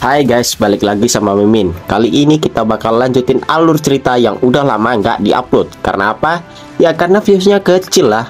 Hai guys, balik lagi sama Mimin. Kali ini kita bakal lanjutin alur cerita yang udah lama nggak diupload. Karena apa? Ya karena viewsnya kecil lah.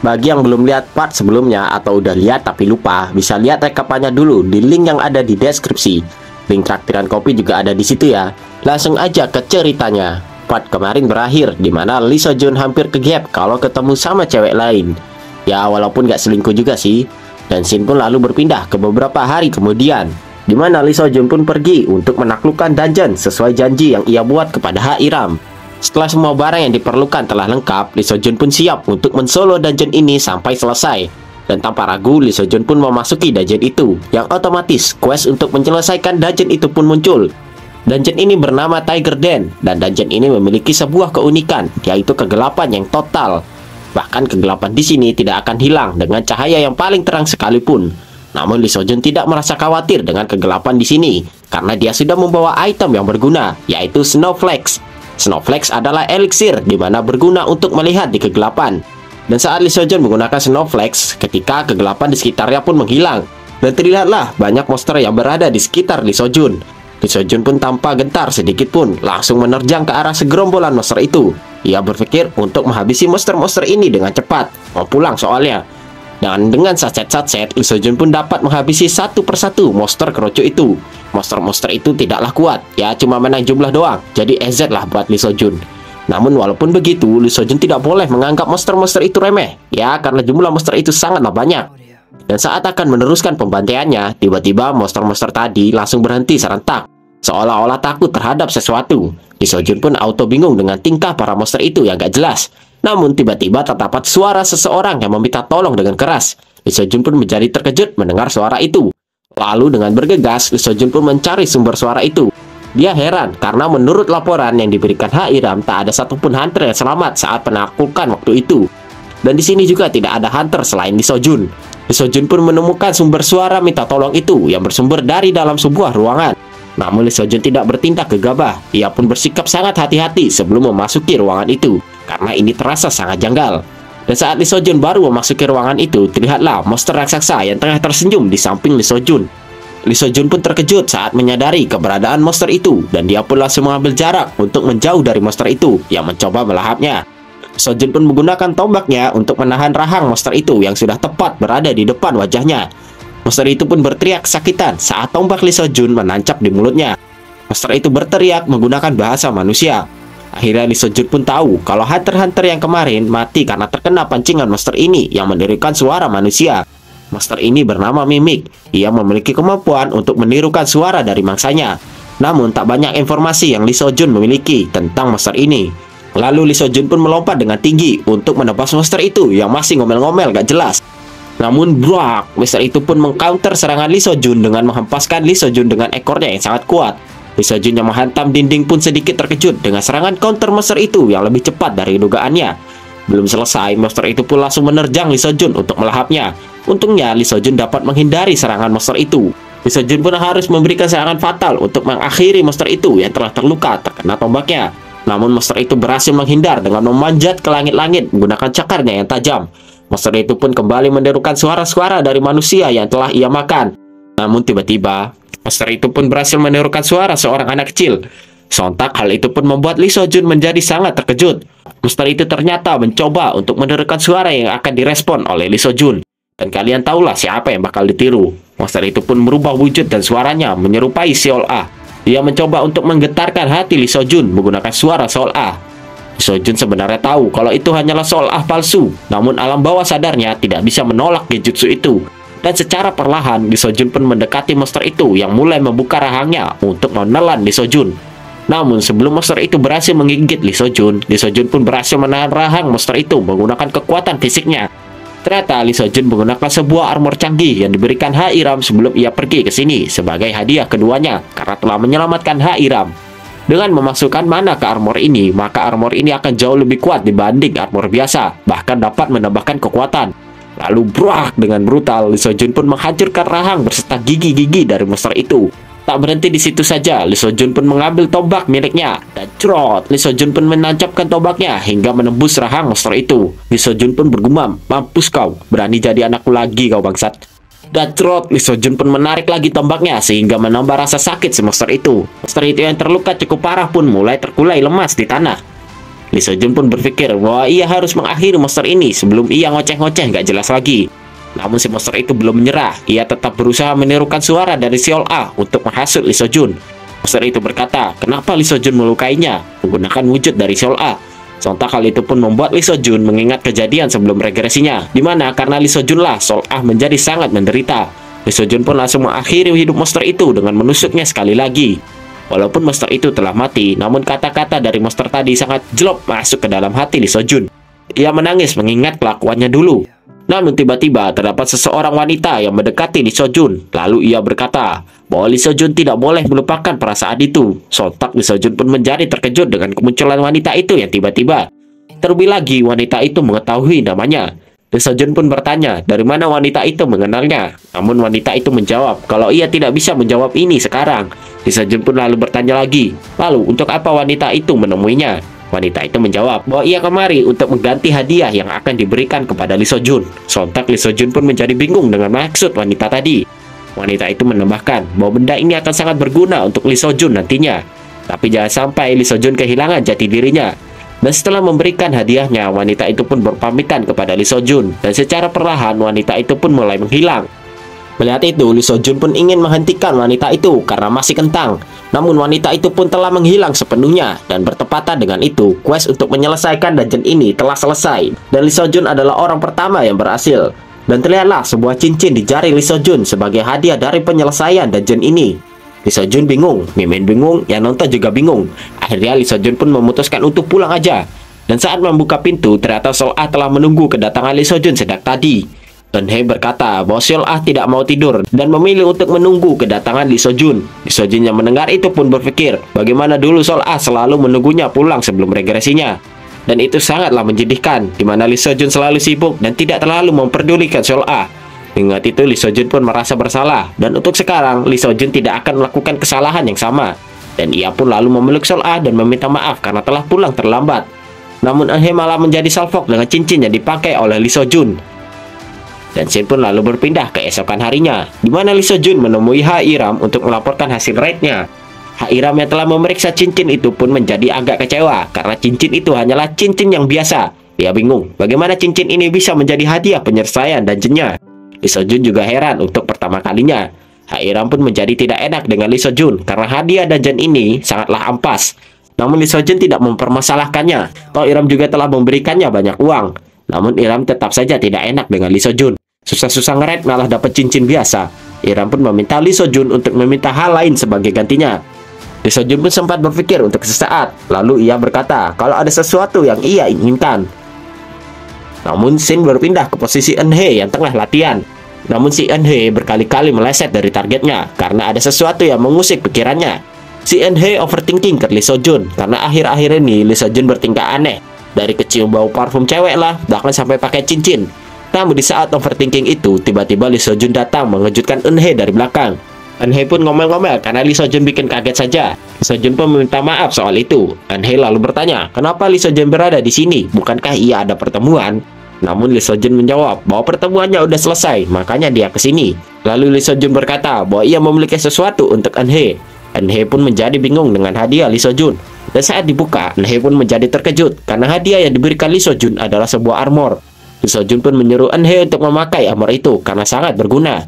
Bagi yang belum lihat part sebelumnya atau udah lihat tapi lupa, bisa lihat rekapannya dulu di link yang ada di deskripsi. Link traktiran kopi juga ada di situ ya. Langsung aja ke ceritanya. Part kemarin berakhir dimana Lee Seo Jun hampir ke gap kalau ketemu sama cewek lain. Ya walaupun nggak selingkuh juga sih. Dan scene pun lalu berpindah ke beberapa hari kemudian, di mana Lee Seo Jun pun pergi untuk menaklukkan dungeon sesuai janji yang ia buat kepada Ha-iram. Setelah semua barang yang diperlukan telah lengkap, Lee Seo Jun pun siap untuk mensolo dungeon ini sampai selesai. Dan tanpa ragu, Lee Seo Jun pun memasuki dungeon itu, yang otomatis quest untuk menyelesaikan dungeon itu pun muncul. Dungeon ini bernama Tiger Den, dan dungeon ini memiliki sebuah keunikan, yaitu kegelapan yang total. Bahkan kegelapan di sini tidak akan hilang dengan cahaya yang paling terang sekalipun. Namun Lee Seo Jun tidak merasa khawatir dengan kegelapan di sini karena dia sudah membawa item yang berguna, yaitu Snowflakes. Snowflakes adalah eliksir di mana berguna untuk melihat di kegelapan. Dan saat Lee Seo Jun menggunakan Snowflakes, ketika kegelapan di sekitarnya pun menghilang dan terlihatlah banyak monster yang berada di sekitar Lee Seo Jun. Lee Seo Jun pun tanpa gentar sedikit pun langsung menerjang ke arah segerombolan monster itu. Ia berpikir untuk menghabisi monster-monster ini dengan cepat, mau pulang soalnya. Dan dengan satset-satset, Lee Seo Jun pun dapat menghabisi satu persatu monster keroco itu. Monster-monster itu tidaklah kuat, ya cuma menang jumlah doang. Jadi EZ lah buat Lee Seo Jun. Namun walaupun begitu, Lee Seo Jun tidak boleh menganggap monster-monster itu remeh, ya karena jumlah monster itu sangatlah banyak. Dan saat akan meneruskan pembantaiannya, tiba-tiba monster-monster tadi langsung berhenti serentak, seolah-olah takut terhadap sesuatu. Lee Seo Jun pun auto bingung dengan tingkah para monster itu yang gak jelas. Namun tiba-tiba terdapat suara seseorang yang meminta tolong dengan keras. Lee Seo Jun pun menjadi terkejut mendengar suara itu. Lalu dengan bergegas, Lee Seo Jun pun mencari sumber suara itu. Dia heran karena menurut laporan yang diberikan Ha-iram tak ada satupun hunter yang selamat saat penaklukan waktu itu. Dan di sini juga tidak ada hunter selain Lee Seo Jun. Lee Seo Jun pun menemukan sumber suara minta tolong itu yang bersumber dari dalam sebuah ruangan. Namun Lee Seo Jun tidak bertindak gegabah. Ia pun bersikap sangat hati-hati sebelum memasuki ruangan itu, karena ini terasa sangat janggal. Dan saat Lee Seo Jun baru memasuki ruangan itu, terlihatlah monster raksasa yang tengah tersenyum di samping Lee Seo Jun. Lee Seo Jun pun terkejut saat menyadari keberadaan monster itu, dan dia pun langsung mengambil jarak untuk menjauh dari monster itu yang mencoba melahapnya. Lee Seo Jun pun menggunakan tombaknya untuk menahan rahang monster itu yang sudah tepat berada di depan wajahnya. Monster itu pun berteriak kesakitan saat tombak Lee Seo Jun menancap di mulutnya. Monster itu berteriak menggunakan bahasa manusia. Akhirnya Lee Seo Jun pun tahu kalau hunter-hunter yang kemarin mati karena terkena pancingan monster ini yang menirukan suara manusia. Monster ini bernama Mimik. Ia memiliki kemampuan untuk menirukan suara dari mangsanya. Namun tak banyak informasi yang Lee Seo Jun memiliki tentang monster ini. Lalu Lee Seo Jun pun melompat dengan tinggi untuk menebas monster itu yang masih ngomel-ngomel gak jelas. Namun brak, monster itu pun mengcounter serangan Lee Seo Jun dengan menghempaskan Lee Seo Jun dengan ekornya yang sangat kuat. Lee Seo Jun yang menghantam dinding pun sedikit terkejut dengan serangan counter monster itu yang lebih cepat dari dugaannya. Belum selesai, monster itu pun langsung menerjang Lee Seo Jun untuk melahapnya. Untungnya Lee Seo Jun dapat menghindari serangan monster itu. Lee Seo Jun pun harus memberikan serangan fatal untuk mengakhiri monster itu yang telah terluka terkena tombaknya. Namun monster itu berhasil menghindar dengan memanjat ke langit-langit menggunakan cakarnya yang tajam. Monster itu pun kembali menirukan suara-suara dari manusia yang telah ia makan. Namun tiba-tiba, monster itu pun berhasil menirukan suara seorang anak kecil. Sontak hal itu pun membuat Lee Seo Jun menjadi sangat terkejut. Monster itu ternyata mencoba untuk menirukan suara yang akan direspon oleh Lee Seo Jun. Dan kalian tahulah siapa yang bakal ditiru. Monster itu pun merubah wujud dan suaranya menyerupai Seol A. Dia mencoba untuk menggetarkan hati Lee Seo Jun menggunakan suara Seol A. Lee Seo Jun sebenarnya tahu kalau itu hanyalah Seol A palsu, namun alam bawah sadarnya tidak bisa menolak genjutsu itu. Dan secara perlahan, Lee Seo Jun pun mendekati monster itu yang mulai membuka rahangnya untuk menelan Lee Seo Jun. Namun sebelum monster itu berhasil menggigit Lee Seo Jun pun berhasil menahan rahang monster itu menggunakan kekuatan fisiknya. Ternyata Lee Seo Jun menggunakan sebuah armor canggih yang diberikan Ha-iram sebelum ia pergi ke sini sebagai hadiah keduanya karena telah menyelamatkan Ha-iram. Dengan memasukkan mana ke armor ini, maka armor ini akan jauh lebih kuat dibanding armor biasa, bahkan dapat menambahkan kekuatan. Lalu brak, dengan brutal, Lee Seo Jun pun menghancurkan rahang beserta gigi-gigi dari monster itu. Tak berhenti di situ saja, Lee Seo Jun pun mengambil tombak miliknya dan crot, Lee Seo Jun pun menancapkan tombaknya hingga menembus rahang monster itu. Lee Seo Jun pun bergumam, "Mampus kau, berani jadi anakku lagi kau bangsat." Dan trot, Lee Seo-jun pun menarik lagi tombaknya sehingga menambah rasa sakit si monster itu. Monster itu yang terluka cukup parah pun mulai terkulai lemas di tanah. Lee Seo-jun pun berpikir bahwa ia harus mengakhiri monster ini sebelum ia ngoceh-ngoceh gak jelas lagi. Namun si monster itu belum menyerah. Ia tetap berusaha menirukan suara dari Seol-ah untuk menghasut Lee Seo-jun. Monster itu berkata, kenapa Lee Seo-jun melukainya menggunakan wujud dari Seol-ah. Sontak hal itu pun membuat Lee Seo-jun mengingat kejadian sebelum regresinya, di mana karena Lee Seo-jun lah Seol-ah menjadi sangat menderita. Lee Seo-jun pun langsung mengakhiri hidup monster itu dengan menusuknya sekali lagi. Walaupun monster itu telah mati, namun kata-kata dari monster tadi sangat jelek masuk ke dalam hati Lee Seo-jun. Ia menangis mengingat kelakuannya dulu. Namun tiba-tiba terdapat seseorang wanita yang mendekati Lee Seo-jun. Lalu ia berkata bahwa Lee Seo-jun tidak boleh melupakan perasaan itu. Sontak Lee Seo-jun pun menjadi terkejut dengan kemunculan wanita itu yang tiba-tiba. Terlebih lagi wanita itu mengetahui namanya. Lee Seo-jun pun bertanya dari mana wanita itu mengenalnya. Namun wanita itu menjawab kalau ia tidak bisa menjawab ini sekarang. Lee Seo-jun pun lalu bertanya lagi, lalu untuk apa wanita itu menemuinya? Wanita itu menjawab bahwa ia kemari untuk mengganti hadiah yang akan diberikan kepada Lee Seo-jun. Sontak Lee Seo-jun pun menjadi bingung dengan maksud wanita tadi. Wanita itu menambahkan bahwa benda ini akan sangat berguna untuk Lee Seo-jun nantinya. Tapi jangan sampai Lee Seo-jun kehilangan jati dirinya. Dan setelah memberikan hadiahnya, wanita itu pun berpamitan kepada Lee Seo-jun. Dan secara perlahan wanita itu pun mulai menghilang. Melihat itu, Lee Seo-jun pun ingin menghentikan wanita itu karena masih kentang. Namun wanita itu pun telah menghilang sepenuhnya. Dan bertepatan dengan itu, quest untuk menyelesaikan dungeon ini telah selesai. Dan Lee Seo-jun adalah orang pertama yang berhasil. Dan terlihatlah sebuah cincin di jari Lee Seo-jun sebagai hadiah dari penyelesaian dungeon ini. Lee Seo-jun bingung, Mimin bingung, yang nonton juga bingung. Akhirnya Lee Seo-jun pun memutuskan untuk pulang aja. Dan saat membuka pintu, ternyata Seol-ah telah menunggu kedatangan Lee Seo-jun sejak tadi. Eun-hye berkata bahwa Seol-ah tidak mau tidur dan memilih untuk menunggu kedatangan Lee Seo-jun. Lee Seo-jun yang mendengar itu pun berpikir bagaimana dulu Seol-ah selalu menunggunya pulang sebelum regresinya. Dan itu sangatlah menjadikan, di mana Lee Seo-jun selalu sibuk dan tidak terlalu memperdulikan Seol-ah. Mengingat itu, Lee Seo-jun pun merasa bersalah, dan untuk sekarang Lee Seo-jun tidak akan melakukan kesalahan yang sama. Dan ia pun lalu memeluk Seol-ah dan meminta maaf karena telah pulang terlambat. Namun Eun-hye malah menjadi salfok dengan cincin yang dipakai oleh Lee Seo-jun. Dan scene pun lalu berpindah ke esokan harinya, di mana Lee Seo-jun menemui Ha-iram untuk melaporkan hasil raidnya. Ha-iram yang telah memeriksa cincin itu pun menjadi agak kecewa karena cincin itu hanyalah cincin yang biasa. Dia bingung bagaimana cincin ini bisa menjadi hadiah penyelesaian dungeonnya. Lee Seo-jun juga heran untuk pertama kalinya. Ha-iram pun menjadi tidak enak dengan Lee Seo-jun karena hadiah dungeon ini sangatlah ampas. Namun Lee Seo-jun tidak mempermasalahkannya. Toh Iram juga telah memberikannya banyak uang. Namun Iram tetap saja tidak enak dengan Lee Seo-jun. Susah-susah ngeret malah dapat cincin biasa. Iram pun meminta Lee Seo-jun untuk meminta hal lain sebagai gantinya. Lee Seo-jun pun sempat berpikir untuk sesaat. Lalu ia berkata kalau ada sesuatu yang ia inginkan. Namun scene berpindah ke posisi Eun-hye yang tengah latihan. Namun si Eun-hye berkali-kali meleset dari targetnya karena ada sesuatu yang mengusik pikirannya. Si Eun-hye overthinking ke Lee Seo-jun karena akhir-akhir ini Lee Seo-jun bertingkah aneh. Dari kecium bau parfum cewek lah, bahkan sampai pakai cincin. Namun di saat overthinking itu, tiba-tiba Lee Seo-jun datang mengejutkan Eun-hye dari belakang. Eun-hye pun ngomel-ngomel karena Lee Seo-jun bikin kaget saja. Lee Seo-jun pun meminta maaf soal itu. Eun-hye lalu bertanya, kenapa Lee Seo-jun berada di sini? Bukankah ia ada pertemuan? Namun Lee Seo-jun menjawab bahwa pertemuannya udah selesai, makanya dia ke sini. Lalu Lee Seo-jun berkata bahwa ia memiliki sesuatu untuk Eun-hye. Eun-hye pun menjadi bingung dengan hadiah Lee Seo-jun. Dan saat dibuka, Eun-hye pun menjadi terkejut karena hadiah yang diberikan Lee Seo-jun adalah sebuah armor. Lee Seo-jun pun menyuruh Eun-hye untuk memakai armor itu karena sangat berguna.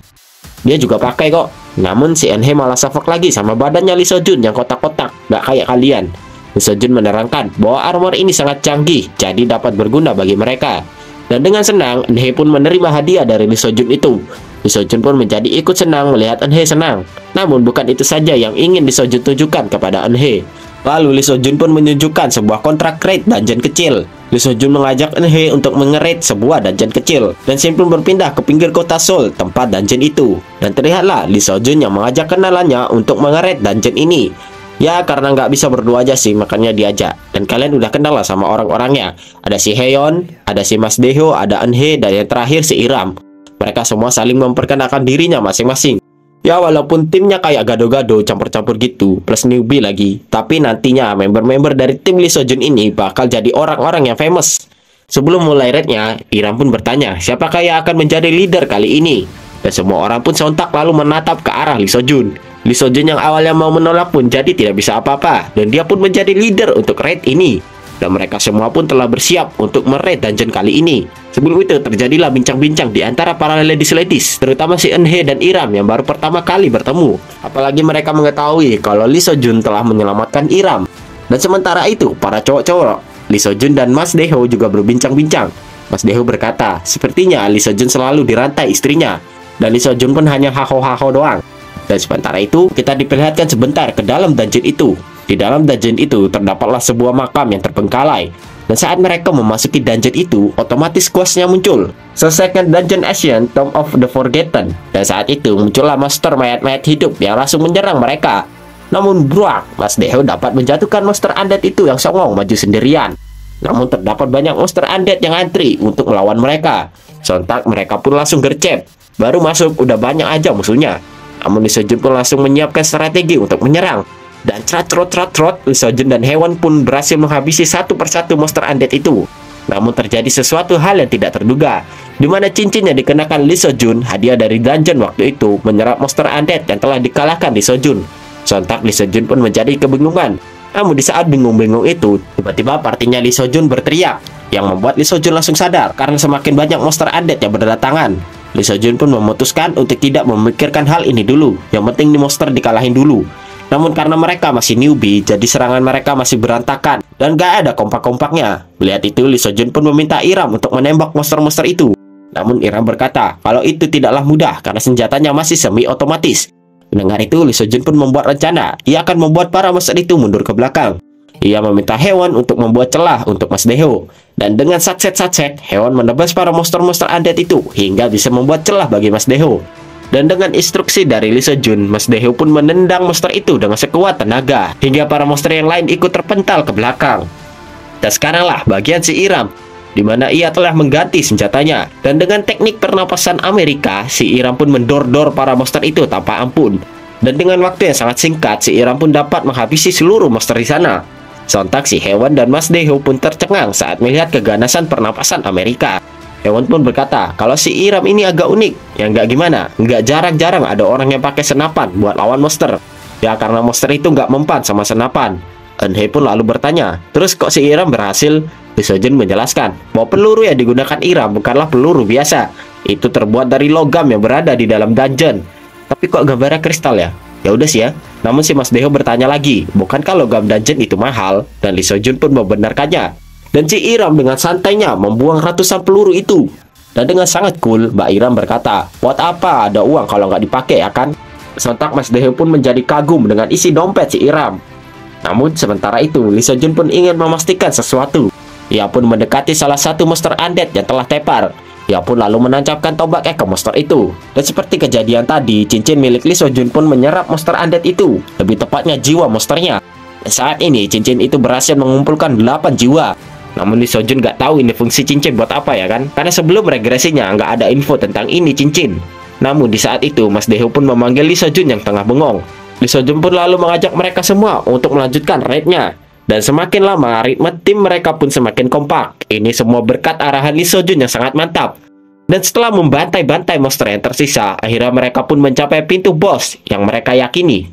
Dia juga pakai kok. Namun si Eun-hye malah safok lagi sama badannya Lee Seo-jun yang kotak-kotak, gak kayak kalian. Lee Seo-jun menerangkan bahwa armor ini sangat canggih, jadi dapat berguna bagi mereka. Dan dengan senang, Eun-hye pun menerima hadiah dari Lee Seo-jun itu. Lee Seo-jun pun menjadi ikut senang melihat Eun-hye senang. Namun bukan itu saja yang ingin Lee Seo-jun tunjukkan kepada Eun-hye. Lalu Lee Seo-jun pun menunjukkan sebuah kontrak raid dungeon kecil. Lee Seo-jun mengajak Eun-hye untuk mengerit sebuah dungeon kecil. Dan scene pun berpindah ke pinggir kota Seoul, tempat dungeon itu. Dan terlihatlah Lee Seo-jun yang mengajak kenalannya untuk mengerit dungeon ini. Ya karena nggak bisa berdua aja sih, makanya diajak. Dan kalian udah kenal lah sama orang-orangnya. Ada si Haeyeon, ada si Mas Daeho, ada Eun-hye, dan yang terakhir si Iram. Mereka semua saling memperkenalkan dirinya masing-masing. Ya walaupun timnya kayak gado-gado campur-campur gitu, plus newbie lagi, tapi nantinya member-member dari tim Lee Seo-jun ini bakal jadi orang-orang yang famous. Sebelum mulai raidnya, Iram pun bertanya, siapakah yang akan menjadi leader kali ini? Dan semua orang pun sontak lalu menatap ke arah Lee Seo-jun. Lee Seo-jun yang awalnya mau menolak pun jadi tidak bisa apa-apa, dan dia pun menjadi leader untuk raid ini. Dan mereka semua pun telah bersiap untuk meraid dungeon kali ini. Sebelum itu terjadilah bincang-bincang di antara para ladies, terutama si Eun-hye dan Iram yang baru pertama kali bertemu. Apalagi mereka mengetahui kalau Lee Seo-jun telah menyelamatkan Iram. Dan sementara itu, para cowok-cowok Lee Seo-jun dan Mas Dae-ho juga berbincang-bincang. Mas Dae-ho berkata, sepertinya Lee Seo-jun selalu dirantai istrinya, dan Lee Seo-jun pun hanya haho-haho doang. Dan sementara itu, kita diperlihatkan sebentar ke dalam dungeon itu. Di dalam dungeon itu terdapatlah sebuah makam yang terbengkalai. Dan saat mereka memasuki dungeon itu, otomatis quest-nya muncul. Selesaikan dungeon Ancient Tomb of the Forgotten. Dan saat itu muncullah monster mayat-mayat hidup yang langsung menyerang mereka. Namun bruak, Mas Dae-ho dapat menjatuhkan monster undead itu yang songong maju sendirian. Namun terdapat banyak monster undead yang antri untuk melawan mereka. Sontak mereka pun langsung gercep. Baru masuk udah banyak aja musuhnya. Namun Lee Seo-jun pun langsung menyiapkan strategi untuk menyerang. Dan trot, Lee Seo-jun dan Haewon pun berhasil menghabisi satu persatu monster undead itu. Namun terjadi sesuatu hal yang tidak terduga, di mana cincin yang dikenakan Lee Seo-jun, hadiah dari dungeon waktu itu, menyerap monster undead yang telah dikalahkan Lee Seo-jun. Sontak Lee Seo-jun pun menjadi kebingungan. Namun di saat bingung-bingung itu, tiba-tiba partinya Lee Seo-jun berteriak, yang membuat Lee Seo-jun langsung sadar karena semakin banyak monster undead yang berdatangan. Lee Seo-jun pun memutuskan untuk tidak memikirkan hal ini dulu, yang penting di monster dikalahin dulu. Namun karena mereka masih newbie, jadi serangan mereka masih berantakan dan gak ada kompak-kompaknya. Melihat itu, Lee Seo-jun pun meminta Iram untuk menembak monster-monster itu. Namun Iram berkata kalau itu tidaklah mudah karena senjatanya masih semi-otomatis. Mendengar itu, Lee Seo-jun pun membuat rencana. Ia akan membuat para monster itu mundur ke belakang. Ia meminta Haewon untuk membuat celah untuk Mas Dae-ho. Dan dengan satset, Haewon menebas para monster-monster undead itu hingga bisa membuat celah bagi Mas Dae-ho. Dan dengan instruksi dari Lee Seo-jun, Mas Dae-ho pun menendang monster itu dengan sekuat tenaga hingga para monster yang lain ikut terpental ke belakang. Dan sekaranglah bagian si Iram, di mana ia telah mengganti senjatanya. Dan dengan teknik pernapasan Amerika, si Iram pun mendor-dor para monster itu tanpa ampun. Dan dengan waktu yang sangat singkat, si Iram pun dapat menghabisi seluruh monster di sana. Sontak si Haewon dan Mas Dae-ho pun tercengang saat melihat keganasan pernapasan Amerika. Haewon pun berkata kalau si Iram ini agak unik. Ya nggak gimana, nggak jarang-jarang ada orang yang pakai senapan buat lawan monster. Ya karena monster itu nggak mempan sama senapan. Eun-hye pun lalu bertanya, terus kok si Iram berhasil? Lee Seo-jun menjelaskan bahwa peluru yang digunakan Iram bukanlah peluru biasa. Itu terbuat dari logam yang berada di dalam dungeon. Tapi kok gambarnya kristal ya? Ya udah sih ya. Namun si Mas Dae-ho bertanya lagi, bukankah logam dungeon itu mahal? Dan Lee Seo-jun pun membenarkannya. Dan si Iram dengan santainya membuang ratusan peluru itu. Dan dengan sangat cool, Mbak Iram berkata, buat apa ada uang kalau nggak dipakai ya kan? Sontak Mas Dae-ho pun menjadi kagum dengan isi dompet si Iram. Namun sementara itu, Lee Seo-jun pun ingin memastikan sesuatu. Ia pun mendekati salah satu monster undead yang telah tepar. Ia pun lalu menancapkan tombaknya ke monster itu. Dan seperti kejadian tadi, cincin milik Lee Seo-jun pun menyerap monster undead itu. Lebih tepatnya jiwa monsternya. Dan saat ini, cincin itu berhasil mengumpulkan 8 jiwa. Namun Lee Seo-jun nggak tahu ini fungsi cincin buat apa ya kan? Karena sebelum regresinya nggak ada info tentang ini cincin. Namun di saat itu, Mas Dae-ho pun memanggil Lee Seo-jun yang tengah bengong. Lee Seo-jun pun lalu mengajak mereka semua untuk melanjutkan raidnya. Dan semakin lama, ritme tim mereka pun semakin kompak. Ini semua berkat arahan Lee Seo-jun yang sangat mantap. Dan setelah membantai-bantai monster yang tersisa, akhirnya mereka pun mencapai pintu boss yang mereka yakini.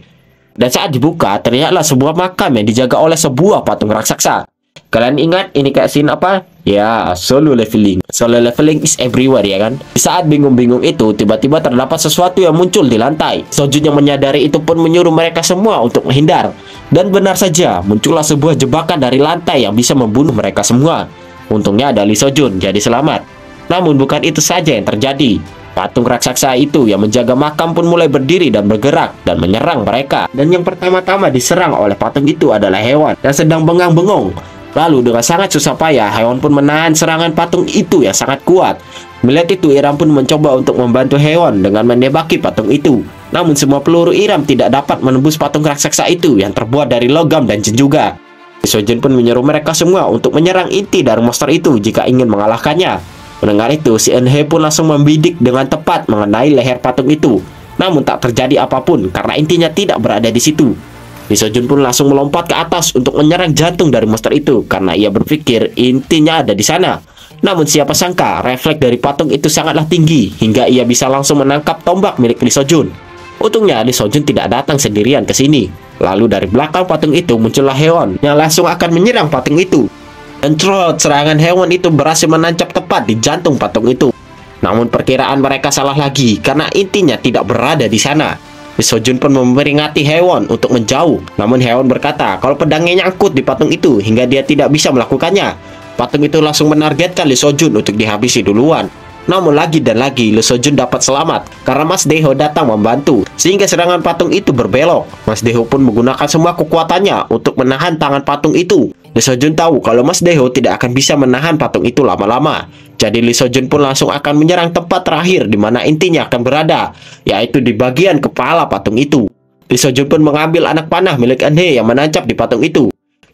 Dan saat dibuka, terlihatlah sebuah makam yang dijaga oleh sebuah patung raksasa. Kalian ingat ini kayak scene apa? Ya, solo leveling. Solo leveling is everywhere ya kan? Di saat bingung-bingung itu, tiba-tiba terdapat sesuatu yang muncul di lantai. Seo-jun yang menyadari itu pun menyuruh mereka semua untuk menghindar. Dan benar saja, muncullah sebuah jebakan dari lantai yang bisa membunuh mereka semua. Untungnya ada Lee Seo-jun, jadi selamat. Namun bukan itu saja yang terjadi. Patung raksasa itu yang menjaga makam pun mulai berdiri dan bergerak dan menyerang mereka. Dan yang pertama-tama diserang oleh patung itu adalah Haewon yang sedang bengang-bengong. Lalu dengan sangat susah payah, Haewon pun menahan serangan patung itu yang sangat kuat. Melihat itu, Iram pun mencoba untuk membantu Haewon dengan menembaki patung itu. Namun semua peluru Iram tidak dapat menembus patung raksasa itu yang terbuat dari logam dan jin juga. Lee Seo-jun pun menyuruh mereka semua untuk menyerang inti dari monster itu jika ingin mengalahkannya. Mendengar itu, si Eun-hye pun langsung membidik dengan tepat mengenai leher patung itu. Namun tak terjadi apapun karena intinya tidak berada di situ. Lee Seo-jun pun langsung melompat ke atas untuk menyerang jantung dari monster itu karena ia berpikir intinya ada di sana. Namun siapa sangka refleks dari patung itu sangatlah tinggi hingga ia bisa langsung menangkap tombak milik Lee Seo-jun. Untungnya Lee Seo-jun tidak datang sendirian ke sini. Lalu dari belakang patung itu muncullah Haewon yang langsung akan menyerang patung itu. Dan trot, serangan Haewon itu berhasil menancap tepat di jantung patung itu. Namun perkiraan mereka salah lagi karena intinya tidak berada di sana. Lee Seo-jun pun memperingati Haewon untuk menjauh. Namun Haewon berkata kalau pedangnya nyangkut di patung itu hingga dia tidak bisa melakukannya. Patung itu langsung menargetkan Lee Seo-jun untuk dihabisi duluan. Namun lagi dan lagi Lee Seo-jun dapat selamat karena Mas Daeho datang membantu sehingga serangan patung itu berbelok. Mas Daeho pun menggunakan semua kekuatannya untuk menahan tangan patung itu. Lee Seo-jun tahu kalau Mas Daeho tidak akan bisa menahan patung itu lama-lama. Jadi Lee Seo-jun pun langsung akan menyerang tempat terakhir di mana intinya akan berada, yaitu di bagian kepala patung itu. Lee Seo-jun pun mengambil anak panah milik Eun-hye yang menancap di patung itu.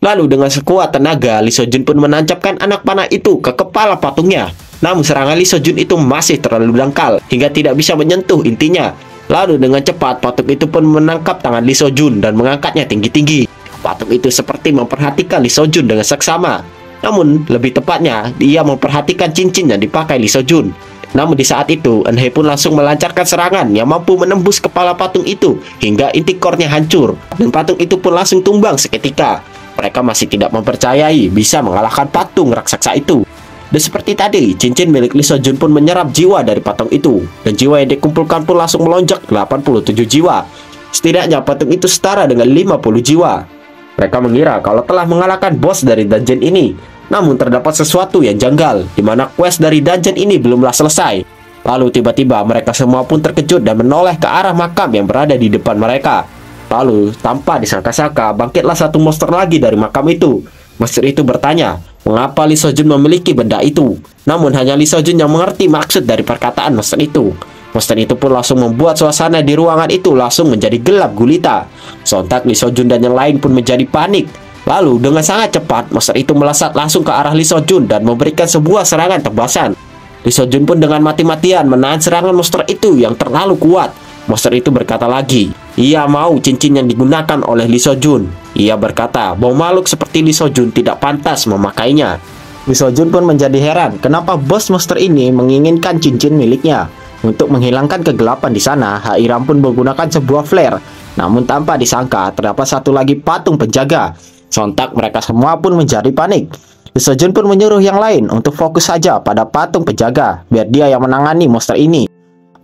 Lalu dengan sekuat tenaga, Lee Seo-jun pun menancapkan anak panah itu ke kepala patungnya. Namun serangan Lee Seo-jun itu masih terlalu dangkal hingga tidak bisa menyentuh intinya. Lalu dengan cepat patung itu pun menangkap tangan Lee Seo-jun dan mengangkatnya tinggi-tinggi. Patung itu seperti memperhatikan Lee Seo-jun dengan seksama. Namun lebih tepatnya dia memperhatikan cincin yang dipakai Lee Seo-jun. Namun di saat itu Eun-hye pun langsung melancarkan serangan yang mampu menembus kepala patung itu hingga inti core-nya hancur dan patung itu pun langsung tumbang seketika. Mereka masih tidak mempercayai bisa mengalahkan patung raksasa itu. Dan seperti tadi, cincin milik Lee Seo-jun pun menyerap jiwa dari patung itu. Dan jiwa yang dikumpulkan pun langsung melonjak 87 jiwa. Setidaknya patung itu setara dengan 50 jiwa. Mereka mengira kalau telah mengalahkan bos dari dungeon ini. Namun terdapat sesuatu yang janggal, di mana quest dari dungeon ini belumlah selesai. Lalu tiba-tiba mereka semua pun terkejut dan menoleh ke arah makam yang berada di depan mereka. Lalu, tanpa disangka-sangka, bangkitlah satu monster lagi dari makam itu. Monster itu bertanya, mengapa Lee Seo-jun memiliki benda itu? Namun hanya Lee Seo-jun yang mengerti maksud dari perkataan monster itu. Monster itu pun langsung membuat suasana di ruangan itu langsung menjadi gelap gulita. Sontak Lee Seo-jun dan yang lain pun menjadi panik. Lalu, dengan sangat cepat, monster itu melesat langsung ke arah Lee Seo-jun dan memberikan sebuah serangan tebasan. Lee Seo-jun pun dengan mati-matian menahan serangan monster itu yang terlalu kuat. Monster itu berkata lagi, ia mau cincin yang digunakan oleh Lee Seo-jun. Ia berkata bahwa makhluk seperti Lee Seo-jun tidak pantas memakainya. Lee Seo-jun pun menjadi heran kenapa bos monster ini menginginkan cincin miliknya. Untuk menghilangkan kegelapan di sana, Hairam pun menggunakan sebuah flare. Namun tanpa disangka terdapat satu lagi patung penjaga. Sontak mereka semua pun menjadi panik. Lee Seo-jun pun menyuruh yang lain untuk fokus saja pada patung penjaga, biar dia yang menangani monster ini.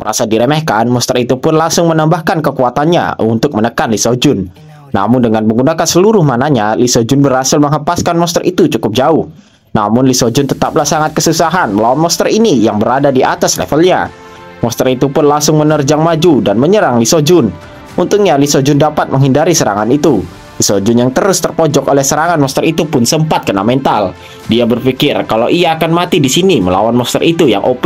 Merasa diremehkan, monster itu pun langsung menambahkan kekuatannya untuk menekan Lee Seo-jun. Namun dengan menggunakan seluruh mananya, Lee Seo-jun berhasil menghempaskan monster itu cukup jauh. Namun Lee Seo-jun tetaplah sangat kesusahan melawan monster ini yang berada di atas levelnya. Monster itu pun langsung menerjang maju dan menyerang Lee Seo-jun. Untungnya Lee Seo-jun dapat menghindari serangan itu. Lee Seo-jun yang terus terpojok oleh serangan monster itu pun sempat kena mental. Dia berpikir kalau ia akan mati di sini melawan monster itu yang OP.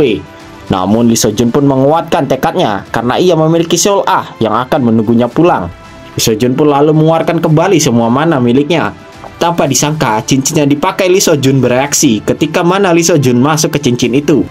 Namun Lee Seo-jun pun menguatkan tekadnya karena ia memiliki Soul Ah yang akan menunggunya pulang. Lee Seo-jun pun lalu mengeluarkan kembali semua mana miliknya. Tanpa disangka, cincin yang dipakai Lee Seo-jun bereaksi ketika mana Lee Seo-jun masuk ke cincin itu.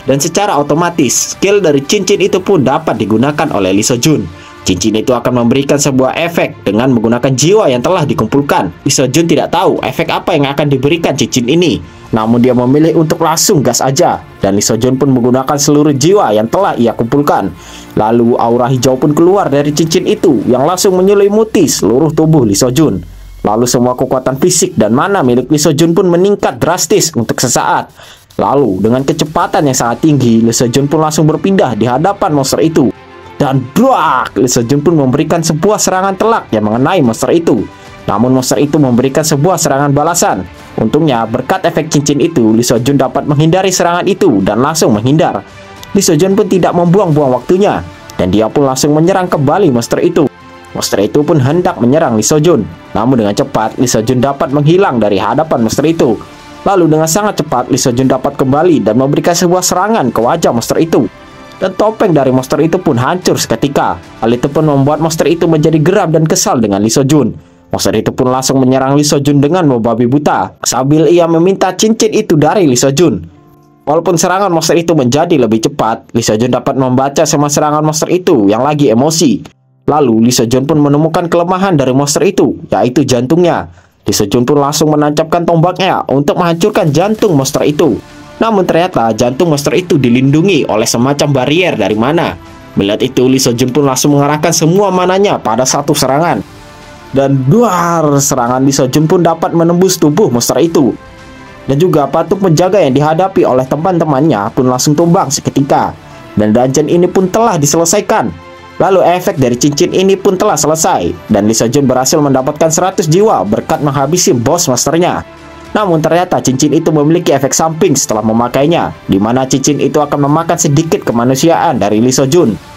Dan secara otomatis, skill dari cincin itu pun dapat digunakan oleh Lee Seo-jun. Cincin itu akan memberikan sebuah efek dengan menggunakan jiwa yang telah dikumpulkan. Lee Seo-jun tidak tahu efek apa yang akan diberikan cincin ini. Namun dia memilih untuk langsung gas aja. Dan Lee Seo-jun pun menggunakan seluruh jiwa yang telah ia kumpulkan. Lalu aura hijau pun keluar dari cincin itu yang langsung menyelimuti seluruh tubuh Lee Seo-jun. Lalu semua kekuatan fisik dan mana milik Lee Seo-jun pun meningkat drastis untuk sesaat. Lalu dengan kecepatan yang sangat tinggi, Lee Seo-jun pun langsung berpindah di hadapan monster itu. Dan brak, Lee Seo-jun pun memberikan sebuah serangan telak yang mengenai monster itu. Namun monster itu memberikan sebuah serangan balasan. Untungnya berkat efek cincin itu, Lee Seo-jun dapat menghindari serangan itu dan langsung menghindar. Lee Seo-jun pun tidak membuang-buang waktunya dan dia pun langsung menyerang kembali monster itu. Monster itu pun hendak menyerang Lee Seo-jun. Namun dengan cepat Lee Seo-jun dapat menghilang dari hadapan monster itu. Lalu dengan sangat cepat Lee Seo-jun dapat kembali dan memberikan sebuah serangan ke wajah monster itu. Dan topeng dari monster itu pun hancur seketika. Hal itu pun membuat monster itu menjadi geram dan kesal dengan Lee Seo-jun. Monster itu pun langsung menyerang Lee Seo-jun dengan membabi buta sambil ia meminta cincin itu dari Lee Seo-jun. Walaupun serangan monster itu menjadi lebih cepat, Lee Seo-jun dapat membaca semua serangan monster itu yang lagi emosi. Lalu Lee Seo-jun pun menemukan kelemahan dari monster itu, yaitu jantungnya. Lee Seo-jun pun langsung menancapkan tombaknya untuk menghancurkan jantung monster itu. Namun ternyata jantung monster itu dilindungi oleh semacam barrier dari mana. Melihat itu, Lee Seo Jun pun langsung mengarahkan semua mananya pada satu serangan. Dan duar, serangan Lee Seo Jun pun dapat menembus tubuh monster itu. Dan juga patung penjaga yang dihadapi oleh teman-temannya pun langsung tumbang seketika. Dan dungeon ini pun telah diselesaikan. Lalu efek dari cincin ini pun telah selesai. Dan Lee Seo Jun berhasil mendapatkan 100 jiwa berkat menghabisi boss monsternya. Namun ternyata cincin itu memiliki efek samping setelah memakainya, di mana cincin itu akan memakan sedikit kemanusiaan dari Lee Seo Jun.